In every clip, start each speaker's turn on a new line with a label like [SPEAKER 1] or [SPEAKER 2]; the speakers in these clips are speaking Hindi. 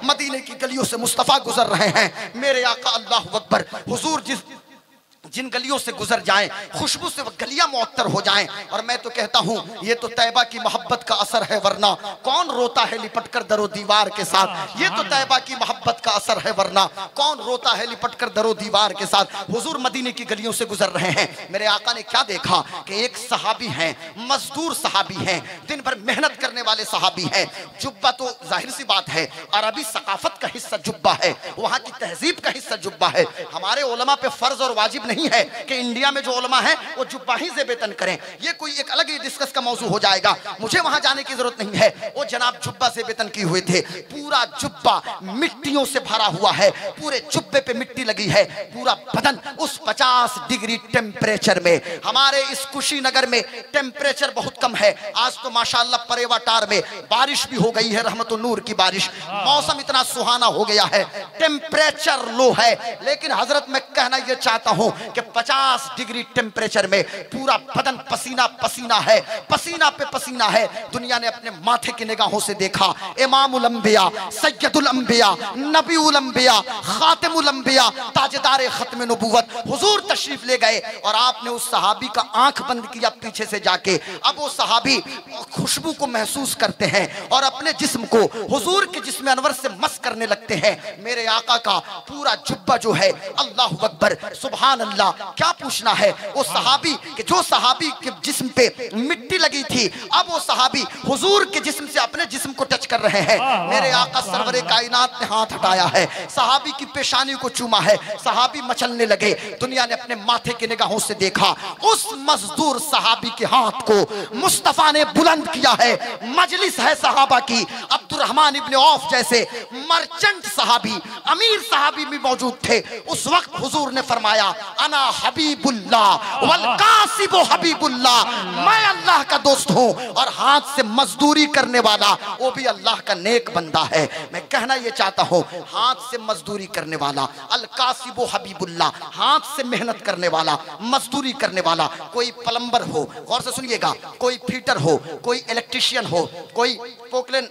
[SPEAKER 1] मदीने की गलियों से मुस्तफ़ा गुजर रहे हैं। मेरे आका अल्लाहु अकबर, हुजूर जिन गलियों से गुजर जाएं, खुशबू से वो गलियां मुअत्तर हो जाएं। और मैं तो कहता हूं ये तो तैयबा की मोहब्बत का असर है, वरना कौन रोता है लिपट कर दरो दीवार के साथ। ये तो तैयबा की मोहब्बत का असर है, वरना कौन रोता है लिपट कर दरो दीवार के साथ। हुजूर मदीने की गलियों से गुजर रहे हैं। मेरे आका ने क्या देखा कि एक सहाबी हैं, मजदूर सहाबी हैं, दिन भर मेहनत करने वाले सहाबी हैं। जुब्बा तो जाहिर सी बात है अरबी सकाफत का हिस्सा जुब्बा है, वहां की तहजीब का हिस्सा जुब्बा है। हमारे उलमा पे फर्ज और वाजिब नहीं है कि इंडिया में जो उलमा है वो जुब्बा ही से वेतन करें। ये कोई एक अलग ही डिस्कस का मौजू हो जाएगा, मुझे वहां जाने की जरूरत नहीं है। वो जनाब जुब्बा से वेतन किए हुए थे। पूरा जुब्बा मिट्टियों से भरा हुआ है, पूरे जुब्बे पे मिट्टी लगी है, पूरा बदन उस 50 डिग्री टेम्परेचर में। हमारे इस कुशीनगर में टेम्परेचर बहुत कम है। आज तो माशाअल्लाह परेवाटार में बारिश भी हो गई है, रहमतुन नूर की बारिश। मौसम इतना सुहाना हो गया है, टेम्परेचर लो है। लेकिन हजरत मैं कहना यह चाहता हूं कि 50 डिग्री टेम्परेचर में पूरा बदन पसीना पसीना है, पसीना पे पसीना है। दुनिया ने अपने माथे की निगाहों से देखा इमामुल अंबिया, सैयदुल अंबिया, नबीउल अंबिया, खातिमुल अंबिया, ताजदार खत्म नबुव्वत हुजूर तशरीफ ले गए। और आपने उस सहाबी का आंख बंद किया पीछे से जाके। अब वो सहाबी खुशबू को महसूस करते हैं और अपने जिस्म को हुजूर के जिस्म अनवर से मस करने लगते हैं। मेरे आका का पूरा जुब्बा जो है, अल्लाहु अकबर, सुभान अल्लाह, क्या पूछना है। वो सहाबी के जो सहाबी के जिस्म पे मिट्टी लगी थी, अब वो सहाबी हुजूर के जिस्म से अपने जिस्म को टच कर रहे हैं। मेरे आका सरवरे कायनात ने हाथ हटाया है, सहाबी की पेशानी को चूमा है, सहाबी मचलने लगे। दुनिया ने अपने माथे की निगाहों से देखा, उस मजदूर सहाबी के हाथ को मुस्तफा ने बुलंद किया है। मजलिस है सहाबा की, अब्दुर्रहमान इब्न औफ जैसे मर्चेंट सहाबी, अमीर सहाबी भी मौजूद थे। उस वक्त हुजूर ने फरमाया अना हबीबुल्लाह वल कासिबु हबीबुल्लाह, मैं अल्लाह का दोस्त हूं और हाथ से मजदूरी करने वाला वो भी अल्लाह का नेक बंदा है। मैं कहना यह चाहता हूं, हाथ से मजदूरी करने वाला, अल कासिबु हबीबुल्लाह, हाथ से मेहनत करने वाला, मजदूरी करने वाला, कोई प्लम्बर हो, गौर से सुनिएगा, कोई फिटर हो, कोई इलेक्ट्रिशियन हो, कोई पोकलेन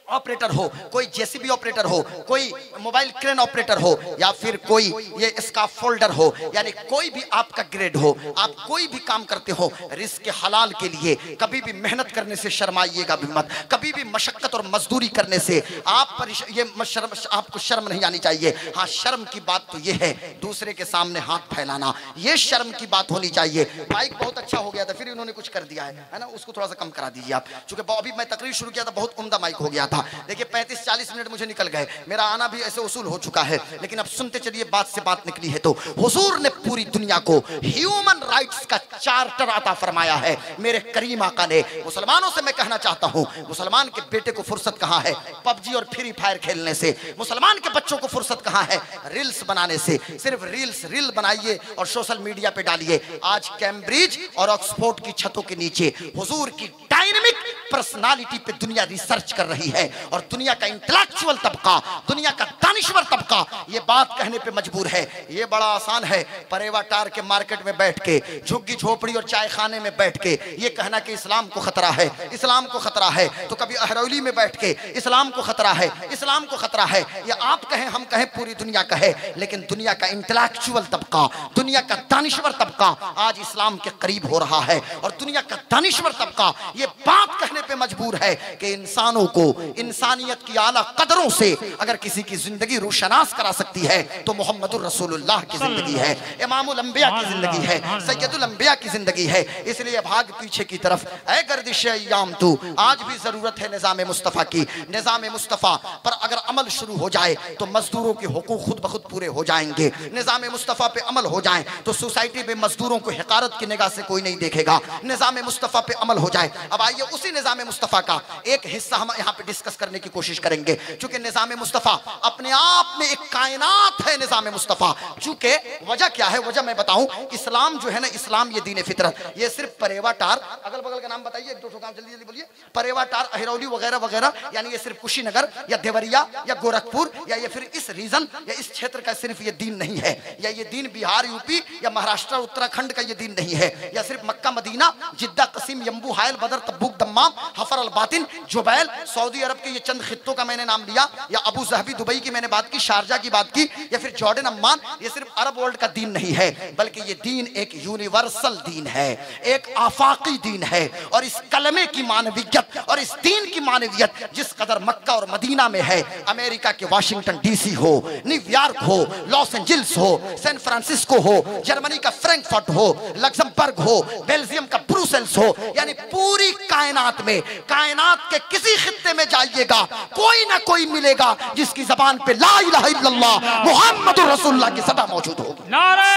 [SPEAKER 1] ऑपरेटर हो, कोई जेसीबी ऑपरेटर हो, कोई मोबाइल क्रेन ऑपरेटर हो, या फिर कोई ये स्काफोल्डर हो, यानी कोई भी आपका ग्रेड हो, आप कोई भी काम करते हो रिस्क हलाल के लिए, कभी भी मेहनत करने से शर्माइएगा भी मत। कभी भी मशक्कत और मजदूरी करने से आपको शर्म नहीं आनी चाहिए। हाँ, शर्म की बात तो ये है दूसरे के सामने हाथ फैलाना, ये शर्म की बात होनी चाहिए। माइक बहुत अच्छा हो गया था, फिर इन्होंने कुछ कर दिया है ना, उसको थोड़ा सा कम करा दीजिए आप, क्योंकि अभी मैं तकरीर शुरू किया था, बहुत उम्दा माइक हो गया था। देखिए 35-40 मिनट मुझे निकल गए, मेरा आना भी ऐसे उसूल हो चुका है। लेकिन अब सुनते चलिए, बात से बात निकली है तो हुजूर ने पूरी दुनिया को ह्यूमन राइट्स का चार्टर अता फरमाया है मेरे करीम आका ने। मुसलमानों से मैं कहना चाहता हूं, मुसलमान के बेटे को फुर्सत कहां है पबजी और फ्री फायर खेलने से, मुसलमान के बच्चों को फुर्सत कहां है रील्स बनाने से। सिर्फ रील बनाइए और सोशल मीडिया पे डालिए। आज कैम्ब्रिज और ऑक्सफोर्ड की छतों के नीचे हुजूर की डायनामिक पर्सनालिटी पे दुनिया रिसर्च कर रही है और दुनिया का इंटेलेक्चुअल तबका, दुनिया का दानिश्वर तबका ये बात कहने पे मजबूर है। ये बड़ा आसान है परेवाटार के मार्केट में बैठ के, झुग्गी झोपड़ी और चाय खाने में बैठ के ये कहना कि इस्लाम को खतरा है, इस्लाम को खतरा है। तो कभी अहरौली में बैठ के इस्लाम को खतरा है, इस्लाम को खतरा है, ये आप कहें हम कहें पूरी दुनिया कहे, लेकिन दुनिया का इंटेलेक्चुअल तबका, दुनिया का दानिश्वर तबका आज इस्लाम के करीब हो रहा है। और दुनिया का दानिश्वर तबका ये बात कहने पे मजबूर है कि इंसानों को इंसानियत की आला कदरों से अगर किसी की जिंदगी रोशनास करा सकती है तो मोहम्मदुर रसूलुल्लाह की जिंदगी है, इमामुल अंबिया की जिंदगी है, सैयदुल अंबिया की जिंदगी है। इसलिए भाग पीछे की तरफ, ऐ गर्दिश अय्याम तू, आज भी जरूरत है निजाम मुस्तफा की। निजाम मुस्तफा पर अगर अमल शुरू हो जाए तो मजदूरों के हुकूक खुद ब खुद पूरे हो जाएंगे। निजाम मुस्तफा पे अमल हो जाए तो सोसाइटी में मजदूरों को हिकारत की निगाह से कोई नहीं देखेगा। निजाम मुस्तफा पे अमल हो जाए। अब आइए उसी निजाम मुस्तफा का एक हिस्सा हम यहाँ पे डिस्कस करने की कोशिश करेंगे, क्योंकि निजाम मुस्तफा अपने आप में एक कायनात है। निजाम मुस्तफा चूंकि वजह क्या है, वजह मैं बताऊं, इस्लाम जो है ना, इस्लाम ये दीन फितरत, ये सिर्फ परेवाटार, अगल बगल का नाम बताइए, एक दो काम जल्दी जल्दी बोलिए, परेवाटार, अहिरौली वगैरह वगैरह, यानी ये सिर्फ कुशीनगर या देवरिया बलिया या गोरखपुर या ये फिर इस रीजन या इस क्षेत्र का सिर्फ ये दीन नहीं है, या ये दीन बिहार यूपी या महाराष्ट्र उत्तराखंड का ये दीन नहीं है, या सिर्फ मक्का मदीना जिद्दा कसीम यम्बू हायल बदर तब्बूक दम्माम हफर अल बातिन जुबैल सऊदी अरब के ये चंद खित्तों का मैंने नाम लिया, या अबू ज़हबी दुबई की मैंने बात की, शारजा की बात की, या फिर जॉर्डन अम्मान, ये सिर्फ अरब वर्ल्ड का दीन नहीं है, बल्कि ये दीन एक यूनिवर्सल दीन है, एक आफाकी दीन है। और इस कलमे की मानवियत और इस दीन की मानवियत जिस कदर मक्का और मदीना में है, अमेरिका के वाशिंगटन डीसी हो, न्यूयॉर्क हो, लॉस एंजल्स हो, सैन फ्रांसिस्को हो, जर्मनी का फ्रैंकफर्ट हो, लग्जमबर्ग हो, बेल्जियम का ब्रुसेल्स हो, यानी पूरी कायनात में, कायनात के किसी खित्ते में जाइएगा कोई ना कोई मिलेगा जिसकी जबान पे ला इलाहा इल्लल्लाह मुहम्मदुर रसूलुल्लाह की सदा मौजूद होगी।
[SPEAKER 2] नारे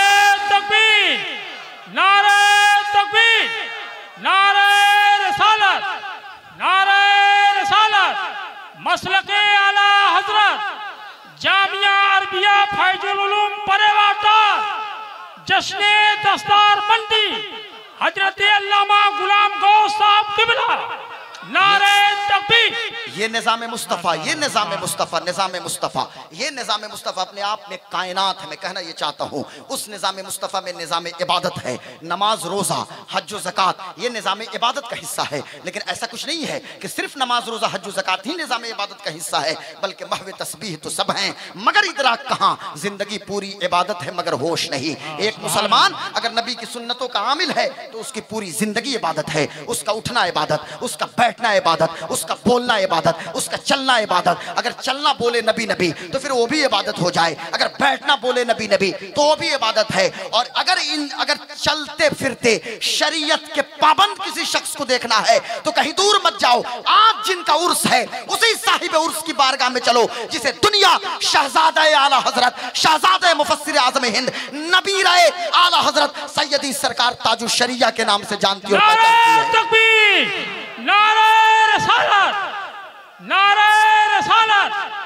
[SPEAKER 2] तकबीर, नारे तकबीर, नारे रिसालत, नारे रिसालत, मसलके आला हजरत जामिया अरबिया फैजुल उलूम परेवाटा जश्ने दस्तार मंडी हजरत अल्लामा गुलाम गौस साहब किबला, नारे तकबीर।
[SPEAKER 1] ये निज़ाम मुस्तफ़ा, ये निज़ाम मुस्तफ़ा, निज़ाम मुस्तफ़ा, ये निज़ाम मुस्तफ़ा अपने आप में कायनात है। मैं कहना ये चाहता हूँ उस निज़ाम मुस्तफ़ा में निज़ाम इबादत है, नमाज रोज़ा हज ज़कात ये निज़ाम इबादत का हिस्सा है। लेकिन ऐसा कुछ नहीं है कि सिर्फ नमाज रोज़ा हज ज़कात ही निज़ाम इबादत का हिस्सा है, बल्कि महव तस्बीह तो सब हैं मगर इदराक कहाँ, जिंदगी पूरी इबादत है मगर होश नहीं। एक मुसलमान अगर नबी की सुन्नतों का आमिल है तो उसकी पूरी जिंदगी इबादत है, उसका उठना इबादत, उसका बैठना इबादत, उसका बोलना इबादत, उसका चलना इबादत। अगर चलना बोले नबी नबी तो फिर वो भी इबादत हो जाए, अगर बैठना बोले नबी नबी तो वो भी इबादत है। और अगर चलते फिरते शरीयत के पाबंद किसी शख्स को देखना है तो कहीं दूर मत जाओ, आज जिनका उर्स है उसी साहिब उर्स की बारगाह में चलो जिसे दुनिया शहजादा आला हजरत, शहजादा मुफस्सिर आज़म हिंद, नबी रहे आला हजरत सैयदी सरकार ताजुल शरिया के नाम से जानती और पहचानती है।
[SPEAKER 2] नारे रिसालत, नारे रिसालत।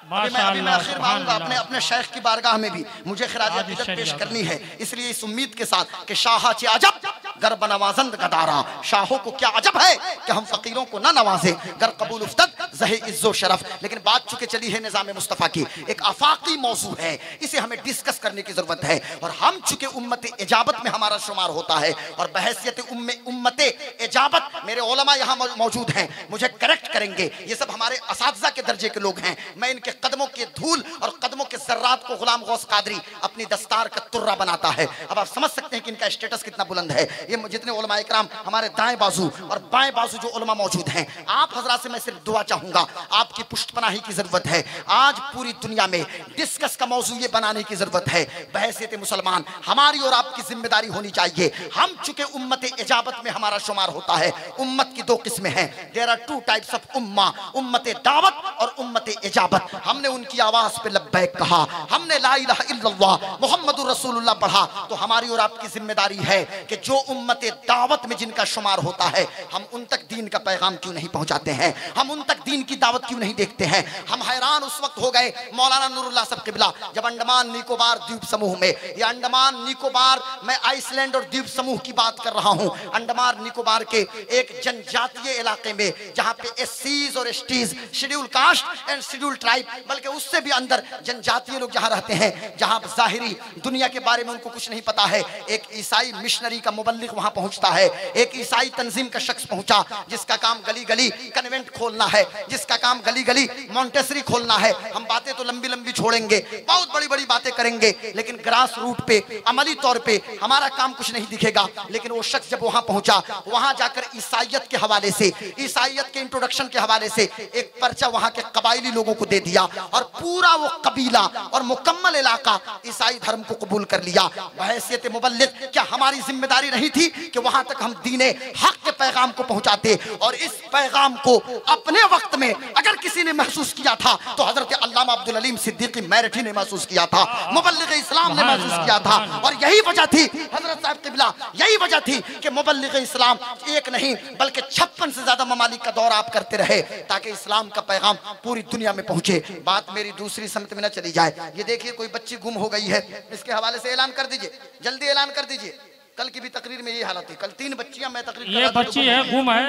[SPEAKER 1] अभी मैं आखिर में आऊंगा अपने शेख की बारगाह में भी मुझे खिराज पेश करनी है, इसलिए इस उम्मीद के साथ कि शाह चे अजब गर बनवाजंद गदारा, शाहों को क्या अजब है कि हम फकीरों को ना नवाजे, गर कबूल उफ्तद ज़हे इज्जो शरफ। लेकिन बात चुके चली है निज़ाम मुस्तफ़ा की, एक आफाकी मौजू है, इसे हमें डिस्कस करने की जरूरत है। और हम चुके उम्मत इजाबत में हमारा शुमार होता है और बहैसियत उम्मत इजाबत मेरे उलमा यहाँ मौजूद हैं, मुझे करेक्ट करेंगे, ये सब हमारे असातिज़ा के दर्जे के लोग हैं। मैं इनके कदमों के धूल और कदमों के ज़र्रात को गुलाम गौस कादरी अपनी दस्तार का तुर्रा बनाता है। अब आप समझ सकते हैं कि इनका स्टेटस कितना बुलंद है। ये जितने उलमा इकराम हमारे दाएं बाजू और बाएं बाजू जो उलमा मौजूद हैं, आप हजरात से मैं सिर्फ दुआ चाहूंगा, आपकी पुष्टपनाही की जरूरत है। आज पूरी दुनिया में डिस्कस का मौजू ये बनाने की जरूरत है, बहैसियत मुसलमान हमारी और आपकी जिम्मेदारी होनी चाहिए। हम चुके उम्मत इजाबत में हमारा शुमार होता है। उम्मत की दो किस्में हैं, there are two types of उम्मा, उम्मत दावत और उम्मत इजाबत। हमने उनकी आवाज पे लब्बैक कहा, हमने ला इलाहा इल्लल्लाह मुहम्मदुर रसूलुल्लाह पढ़ा, तो हमारी और आपकी जिम्मेदारी है कि जो उम्मत दावत में जिनका शुमार होता है, हम उन तक दीन का पैगाम क्यों नहीं पहुंचाते हैं, हम उन तक दीन की दावत क्यों नहीं देखते हैं। हम हैरान उस वक्त हो गए मौलाना नूरुल्लाह साहब किबला जब अंडमान निकोबार द्वीप समूह में, ये अंडमान निकोबार, मैं आइसलैंड और द्वीप समूह की बात कर रहा हूं, अंडमान निकोबार के एक जनजातीय इलाके में जहां पे एससीज और STs, schedule caste and schedule tribe, बल्कि उससे भी अंदर जनजातीय लोग जहां रहते हैं, जहां जाहिरी दुनिया के बारे में उनको कुछ नहीं पता है। एक ईसाई मिशनरी का मुबल्लिग वहां पहुंचता है, एक ईसाई तंजीम का शख्स पहुंचा जिसका काम गली गली कन्वेंट खोलना है, जिसका काम गली गली मॉन्टेसरी खोलना है। हम बातें तो लंबी लंबी छोड़ेंगे, बहुत बड़ी बड़ी बातें करेंगे, लेकिन ग्रास रूट पे अमली तौर पे हमारा काम कुछ नहीं दिखेगा। लेकिन वो शख्स जब वहां पहुंचा, वहां जाकर ईसाइयत के हवाले से, ईसाइयत के इंट्रोडक्शन के हवाले से एक पर्चा वहां के कबायली लोगों को दे दिया और पूरा वो कबीला और मुकम्मल इलाका ईसाई धर्म को कबूल कर लिया। बहैसियत मुबल्लिग क्या हमारी जिम्मेदारी नहीं थी कि वहां तक हम दीने हक के पैगाम को पहुंचाते? और इस पैगाम को अपने वक्त में अगर किसी ने महसूस किया था तो हजरत अल्लामा अब्दुल अलीम सिद्दीकी मैरठी ने महसूस किया था, मुबल्लिग इस्लाम ने महसूस किया था। और यही वजह थी हजरत साहब किबला, यही वजह थी कि मुबल्लिग इस्लाम एक नहीं बल्कि 56 से ज्यादा ममालिक का दौरा आप करते रहे ताकि इस्लाम का पैगाम पूरी दुनिया में पहुंचे। बात मेरी दूसरी समत में न चली जाए। ये देखिए कोई बच्ची गुम हो गई है, इसके हवाले से ऐलान कर दीजिए, जल्दी ऐलान कर दीजिए। कल की भी तकरीर में यही हालत थी, कल 3 बच्चियां मैं तकरीर
[SPEAKER 2] ये बच्ची है गुम है,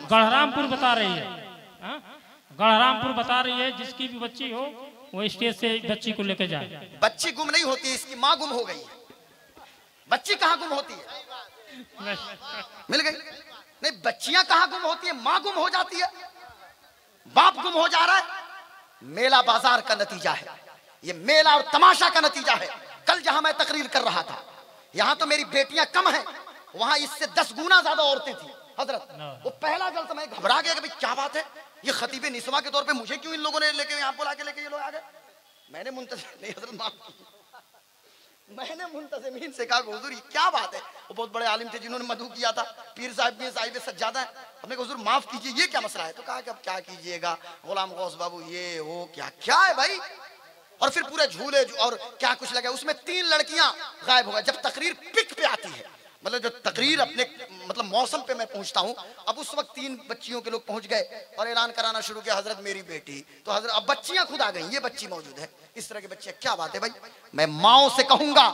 [SPEAKER 2] गढ़रामपुर बता रही है। गढ़रामपुर बता रही है जिसकी भी बच्ची हो वो स्टेज से बच्ची को लेकर जाए।
[SPEAKER 1] बच्ची गुम नहीं होती, इसकी माँ गुम हो गई है। बच्ची कहाँ गुम होती है? मिल गई? नहीं, बच्चियां कहाँ गुम होती है? माँ गुम हो जाती है, बाप गुम हो जा रहा है। मेला बाजार का नतीजा है ये, मेला और तमाशा का नतीजा है। कल जहां मैं तकरीर कर रहा था, यहां तो मेरी बेटियां कम हैं, वहां इससे 10 गुना ज्यादा औरतें थी हजरत। वो पहला जलसा मैं घबरा गया कि भाई क्या बात है, ये खतीबे निस्वा के तौर पे मुझे क्यों इन लोगों ने लेके यहाँ बुला के लेके ये लोग आ गए। मैंने मुंतज़िर नहीं हजरत माफ कीजिए, मैंने मुंतज़िमीन से कहा हुजूर ये क्या बात है। वो बहुत बड़े आलिम थे जिन्होंने मधु किया था, पीर साहब में साहिब सज्जादा है। हमने कहा हुजूर माफ कीजिए ये क्या मसला है। तो कहा कि अब क्या कीजिएगा गुलाम गौस बाबू, ये वो क्या क्या है भाई। और फिर पूरे झूले और क्या कुछ लगा, उसमें 3 लड़कियां गायब हो गई। जब तकरीर पिक पे आती है, मतलब जो तकरीर अपने मतलब मौसम पे मैं पहुंचता हूं, अब उस वक्त 3 बच्चियों के लोग पहुंच गए और ऐलान कराना शुरू किया हजरत मेरी बेटी। तो हजरत अब बच्चियां खुद आ गई, ये बच्ची मौजूद है, इस तरह की बच्चियां। क्या बात है भाई। मैं माओ से कहूंगा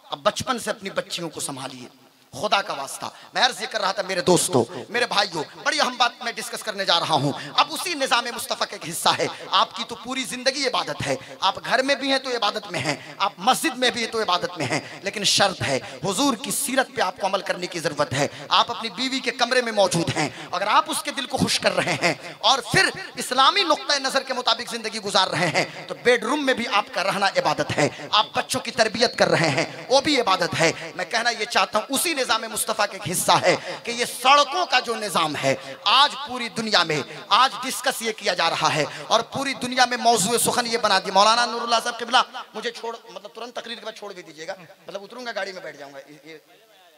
[SPEAKER 1] अब बचपन से अपनी बच्चियों को संभालिए, खुदा का वास्ता। मैं अर्ज कर रहा था मेरे दोस्तों, मेरे भाइयों, बड़ी अहम बात मैं डिस्कस करने जा रहा हूं। अब उसी निजाम मुस्तफ़ा का एक हिस्सा है। आपकी तो पूरी जिंदगी इबादत है, आप घर में भी हैं तो इबादत में हैं, आप मस्जिद में भी हैं तो इबादत में हैं, लेकिन शर्त है हुजूर की सीरत पे आपको अमल करने की जरूरत है। आप अपनी बीवी के कमरे में मौजूद हैं, अगर आप उसके दिल को खुश कर रहे हैं और फिर इस्लामी नुक्ता नजर के मुताबिक जिंदगी गुजार रहे हैं, तो बेडरूम में भी आपका रहना इबादत है। आप बच्चों की तरबियत कर रहे हैं, वो भी इबादत है। मैं कहना ये चाहता हूं उसी निजाम मुस्तफा का एक हिस्सा है कि ये सड़कों का जो निजाम है, आज पूरी दुनिया में आज डिस्कस ये किया जा रहा है और पूरी दुनिया में मौजूद सुखन ये बना दी। मौलाना नूरुल्लाह साहब क़िबला मुझे छोड़ मतलब तुरंत तकरीर के बाद छोड़ भी दीजिएगा, मतलब उतरूंगा गाड़ी में बैठ जाऊंगा। ये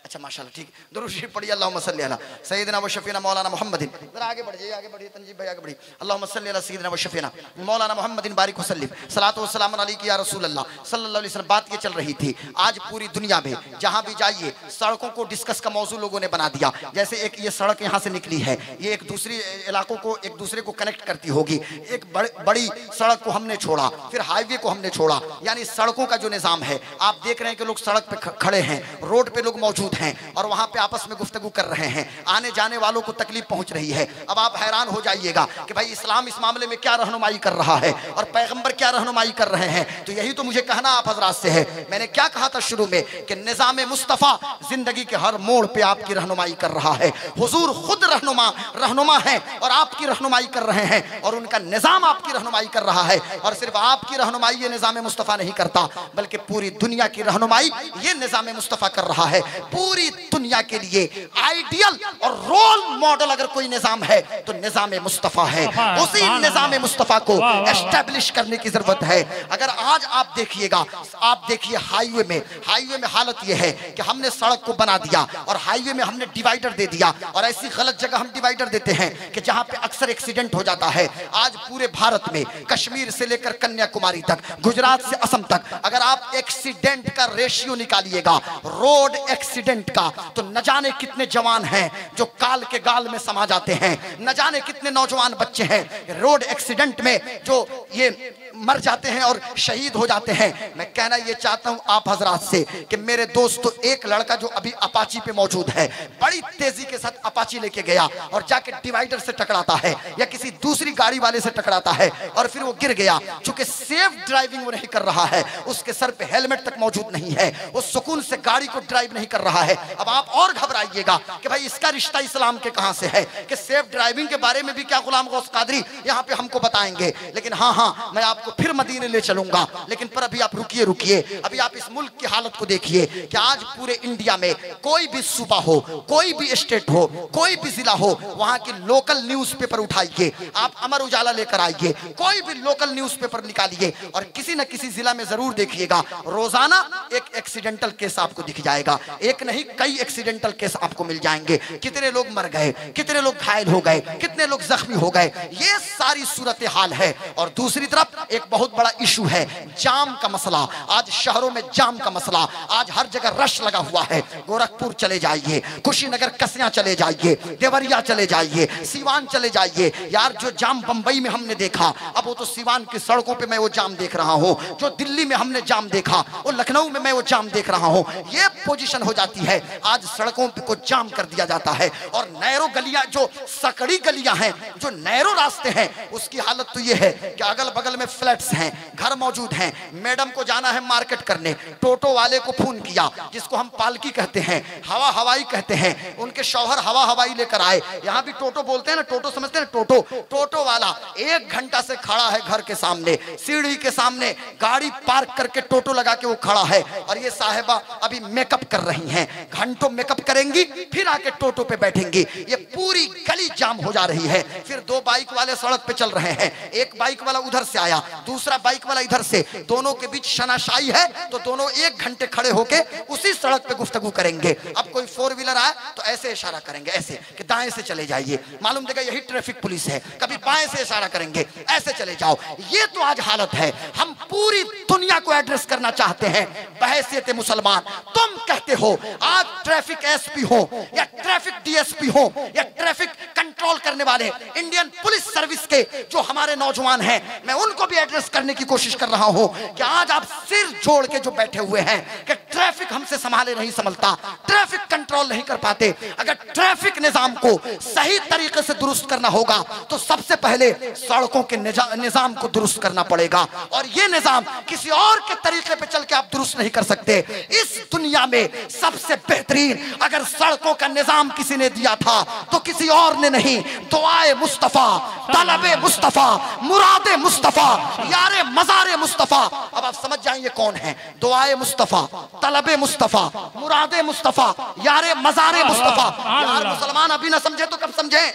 [SPEAKER 1] अच्छा माशाल्लाह ठीक। दुरूद शरीफ पढ़िए, अल्लाहुम्मा सल्ली अला सय्यिदिना व शफीना मौलाना मुहम्मदिन। जरा आगे बढ़िए, आगे बढ़िए तंजीब भाई, आगे बढ़िए। अल्लाहुम्मा सल्ली अला सय्यिदिना व शफीना मौलाना मुहम्मदिन बारिक वसल्लिम सलातो व सलाम अलैका या रसूल अल्लाह सल्लल्लाहु अलैहि वसल्लम। बात ये चल रही थी, आज पूरी दुनिया में जहां भी जाइए सड़कों को डिस्कस का मौजू लोगों ने बना दिया। जैसे एक ये सड़क यहाँ से निकली है, ये एक दूसरी इलाकों को एक दूसरे को कनेक्ट करती होगी। एक बड़ी सड़क को हमने छोड़ा, फिर हाईवे को हमने छोड़ा, यानी सड़कों का जो निज़ाम है। आप देख रहे हैं कि लोग सड़क पे खड़े हैं, रोड पे लोग मौजूद हैं और वहां पे आपस में गुफ्तगू कर रहे हैं, आने जाने वालों को तकलीफ पहुंच रही है। अब आप हैरान हो जाइएगा कि भाई इस्लाम इस मामले में क्या रहनुमाई कर रहा है और पैगंबर क्या रहनुमाई कर रहे हैं। तो यही तो मुझे कहना आप हजरात से है। मैंने क्या कहा था शुरू में कि निज़ाम मुस्तफ़ा जिंदगी के हर मोड़ पे आपकी रहनुमाई कर रहा है। हुजूर खुद रहनुमा है और आपकी रहनुमाई कर रहे हैं और उनका निज़ाम आपकी रहनुमाई कर रहा है। और सिर्फ आपकी रहनुमाई ये निज़ाम मुस्तफ़ा नहीं करता, बल्कि पूरी दुनिया की रहनुमाई ये निज़ाम मुस्तफ़ा कर रहा है। पूरी दुनिया के लिए आइडियल और रोल मॉडल अगर कोई निजाम है तो निजाम मुस्तफा है। उसी निजाम मुस्तफा को एस्टेब्लिश करने की जरूरत है। अगर आज आप देखिएगा, आप देखिए हाईवे में हालत यह है कि हमने सड़क को बना दिया और हाईवे में हमने डिवाइडर दे दिया और ऐसी गलत जगह हम डिवाइडर देते हैं कि जहां पे अक्सर एक्सीडेंट हो जाता है। आज पूरे भारत में कश्मीर से लेकर कन्याकुमारी तक, गुजरात से असम तक, अगर आप एक्सीडेंट का रेशियो निकालिएगा रोड एक्सीडेंट का, तो न जाने कितने जवान हैं जो काल के गाल में समा जाते हैं, न जाने कितने नौजवान बच्चे हैं रोड एक्सीडेंट में जो ये मर जाते हैं और शहीद हो जाते हैं। मैं कहना ये चाहता हूं आप हजरात से कि मेरे दोस्तों, एक लड़का जो अभी अपाची पे मौजूद है, बड़ी तेजी के साथ अपाची लेके गया और जाके डिवाइडर से टकराता है या किसी दूसरी गाड़ी वाले से टकराता है और फिर वो गिर गया। चूंकि सेफ ड्राइविंग वो नहीं कर रहा है, उसके सर पे हेलमेट तक मौजूद नहीं है, वो सुकून से गाड़ी को ड्राइव नहीं कर रहा है। अब आप और घबराइएगा कि भाई इसका रिश्ता इस्लाम के कहां से है, कि सेफ ड्राइविंग के बारे में भी क्या गुलाम गौस कादरी यहां पे हमको बताएंगे। लेकिन हाँ, मैं आपको फिर मदीने ले चलूंगा, लेकिन पर अभी आप रुकिए। अभी आप इस मुल्क की हालत को देखिए कि आज पूरे इंडिया में कोई भी सूबा हो, कोई भी स्टेट हो, कोई भी जिला हो, वहां की लोकल न्यूज़पेपर उठाइए, आप अमर उजाला लेकर आइए, कोई भी लोकल न्यूज़पेपर निकालिए और किसी न किसी जिला में जरूर देखिएगा रोजाना एक एक्सीडेंटल केस आपको दिख जाएगा। एक नहीं, कई एक्सीडेंटल केस आपको मिल जाएंगे। कितने लोग मर गए, कितने लोग घायल हो गए, कितने लोग जख्मी हो गए, ये सारी सूरत हाल है। और दूसरी तरफ एक बहुत बड़ा इशू है जाम का मसला। आज शहरों में जाम का मसला, आज हर जगह रश लगा हुआ है। गोरखपुर चले जाइए, कुशीनगर कसिया चले जाइए, देवरिया चले जाइए, सीवान चले जाइए। यार जो जाम बंबई में हमने देखा, अब वो तो सीवान की सड़कों पे मैं वो जाम देख रहा हूँ। जो दिल्ली में हमने जाम देखा, वो लखनऊ में मैं वो जाम देख रहा हूँ। ये पोजीशन हो जाती है, आज सड़कों को जाम कर दिया जाता है। और नैरो गलियां, जो सकड़ी गलियां हैं, जो नैरो रास्ते हैं, उसकी हालत तो ये है कि अगल बगल में फ्लैट्स हैं, घर मौजूद हैं। मैडम को जाना है मार्केट करने, टोटो वाले को फोन किया, जिसको हम पालकी कहते हैं, हवा हवाई कहते हैं, उनके शौहर हवा हवाई लेकर आए। यहाँ भी टोटो बोलते हैं ना, टोटो समझते हैं, टोटो। टोटो वाला 1 घंटा से खड़ा है घर के सामने, सीढ़ी के सामने गाड़ी पार्क करके टोटो लगा के वो खड़ा है। और ये साहिबा अभी मेकअप कर रही हैं, घंटों मेकअप करेंगी, फिर आके टोटो पे बैठेंगी। ये पूरी गली जाम हो जा रही है। फिर 2 बाइक वाले सड़क पे चल रहे हैं, एक बाइक वाला उधर से आया, दूसरा बाइक वाला इधर से, दोनों के बीच शनाशाई है, तो दोनों 1 घंटे खड़े होके उसी सड़क पे गुफ्तगू करेंगे। अब कोई 4 व्हीलर आए तो ऐसे इशारा करेंगे, ऐसे कि दाएं से चले जाइए, मालूम देगा यही ट्रैफिक पुलिस है। कभी बाएं से इशारा करेंगे, ऐसे चले जाओ। ये तो आज हालत है। हम पूरी दुनिया को एड्रेस करना चाहते हैं बहैसियत मुसलमान। तुम कहते हो आज ट्रैफिक एसपी हो या ट्रैफिक डीएसपी हो या ट्रैफिक कंट्रोल करने वाले इंडियन पुलिस सर्विस के जो हमारे नौजवान हैं, मैं उनको भी एड्रेस करने की कोशिश कर रहा हूं कि आज आप सिर जोड़ के जो बैठे हुए हैं कि ट्रैफिक हमसे संभाले नहीं संभलता, ट्रैफिक कंट्रोल नहीं कर पाते। अगर ट्रैफिक निजाम को सही तरीके से दुरुस्त करना होगा तो सबसे पहले सड़कों के निजाम को दुरुस्त करना पड़ेगा। और ये निजाम किसी और के तरीके पे चल के आप दुरुस्त नहीं कर सकते। इस दुनिया में सबसे बेहतरीन अगर सड़कों का निजाम किसी ने दिया था तो किसी और ने नहीं, दुआए मुस्तफा, तलबे मुस्तफा, मुरादे मुस्तफा, यारे मज़ारे मुस्तफा। अब आप समझ जाएंगे कौन है। दुआए मुस्तफा, तलबे मुस्तफा, मुरादे मुस्तफा, यारे मज़ारे मुस्तफा। यार मुसलमान अभी ना समझे तो कब समझे?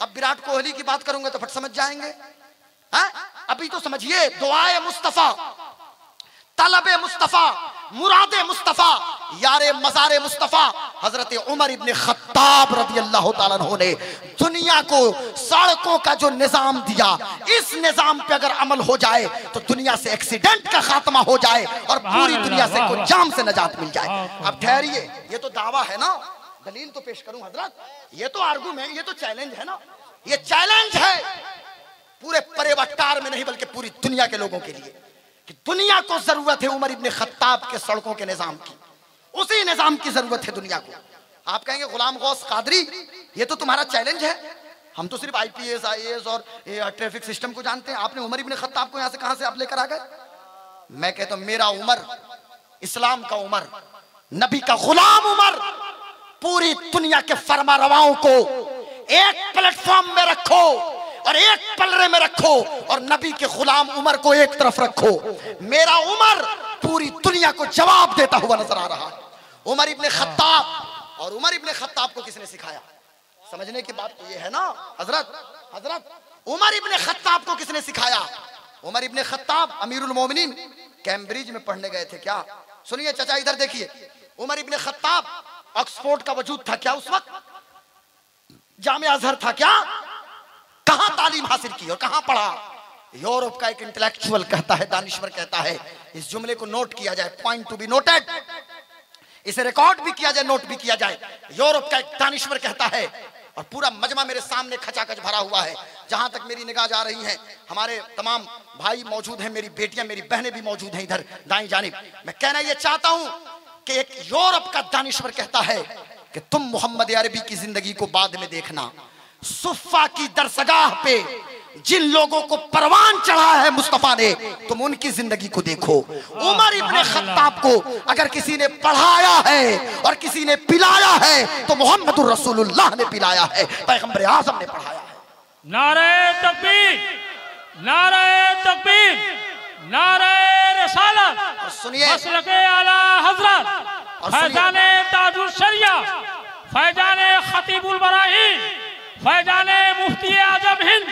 [SPEAKER 1] अब विराट कोहली की बात करूंगा तो फट समझ जाएंगे। अभी तो समझिए, दुआए मुस्तफा, तलबे मुस्तफा, मुरादे मुस्तफा, यारे मज़ारे मुस्तफा। हजरत उमर इब्ने खत्ताब रज़ी अल्लाह ताला अन्हु ने दुनिया को सड़कों का जो निजाम दिया, इस निजाम पे अगर अमल हो जाए तो दुनिया से एक्सीडेंट का खात्मा हो जाए और पूरी दुनिया से कोई जाम से नजात मिल जाए। अब ठहरिए, ये तो दावा है ना, दलील तो पेश करूं हजरत। ये तो आर्गुमेंट, ये तो चैलेंज है ना, ये चैलेंज है पूरे परेवट्टार में नहीं बल्कि पूरी दुनिया के लोगों के लिए कि दुनिया को जरूरत है उमर इब्ने खत्ताब के सड़कों के निजाम की। उसी निजाम की जरूरत है दुनिया को। आप कहेंगे गुलाम गौस कादरी, ये तो तुम्हारा चैलेंज है, हम तो सिर्फ आईपीएस आईएएस और ट्रैफिक सिस्टम को जानते हैं, आपने उमर इब्ने खत्ताब को यहां से कहां से आप लेकर आ गए? मैं कहता हूं मेरा उमर, इस्लाम का उमर, नबी का गुलाम उमर, पूरी दुनिया के फरमारवाओं को एक प्लेटफॉर्म में रखो और एक पलरे में रखो और नबी के गुलाम उमर को एक तरफ रखो। मेरा उमर पूरी दुनिया को जवाब देता हुआ नजर आ रहा है। उमर इब्ने खत्ताब, और उमर इब्ने खत्ताब को किसने सिखाया? समझने की बात तो ये है ना हजरत, उमर इब्ने खत्ताब को किसने सिखाया? उमर इब्ने खत्ताब अमीरुल मोमिनीन कैम्ब्रिज में पढ़ने गए थे क्या? सुनिए चाचा, इधर देखिए, उमर इब्ने खत्ताब, ऑक्सफोर्ड का वजूद था क्या उस वक्त? जामिया अजहर था क्या? कहां तालीम हासिल की और कहां पढ़ा? यूरोप का एक इंटेलेक्चुअल कहता है, दानिश्वर कहता है, इस जुमले को नोट किया जाए, पॉइंट टू बी नोटेड, इसे रिकॉर्ड भी किया जाए, नोट भी किया जाए। यूरोप का एक दानिश्वर कहता है, और पूरा मजमा मेरे सामने खचाखच भरा हुआ है, जहां तक मेरी निगाह जा रही है हमारे तमाम भाई मौजूद हैं, मेरी बेटियां, मेरी बहनें भी मौजूद हैं इधर दाईं जानिब। मैं कहना यह चाहता हूं कि एक यूरोप का दानिश्वर कहता है कि तुम मोहम्मद अरबी की जिंदगी को बाद में देखना, सुफ़ा की दरसगाह पे जिन लोगों को परवान चढ़ा है मुस्तफा ने, तुम उनकी जिंदगी को देखो। उमर इब्ने खत्ताब को अगर किसी ने पढ़ाया है और किसी ने पिलाया है तो मोहम्मदुर रसूलुल्लाह ने पिलाया है, पैगंबर आज़म ने पढ़ाया है।
[SPEAKER 2] नारे तकबीर, नारे तकबीर, नारे रिसालत।
[SPEAKER 1] सुनिए,
[SPEAKER 2] मसलके आला हजरत फैजाने ताजुल शरिया, फैजाने खतीबुल बराहीन, फैजाने मुफ्ती आजम हिंद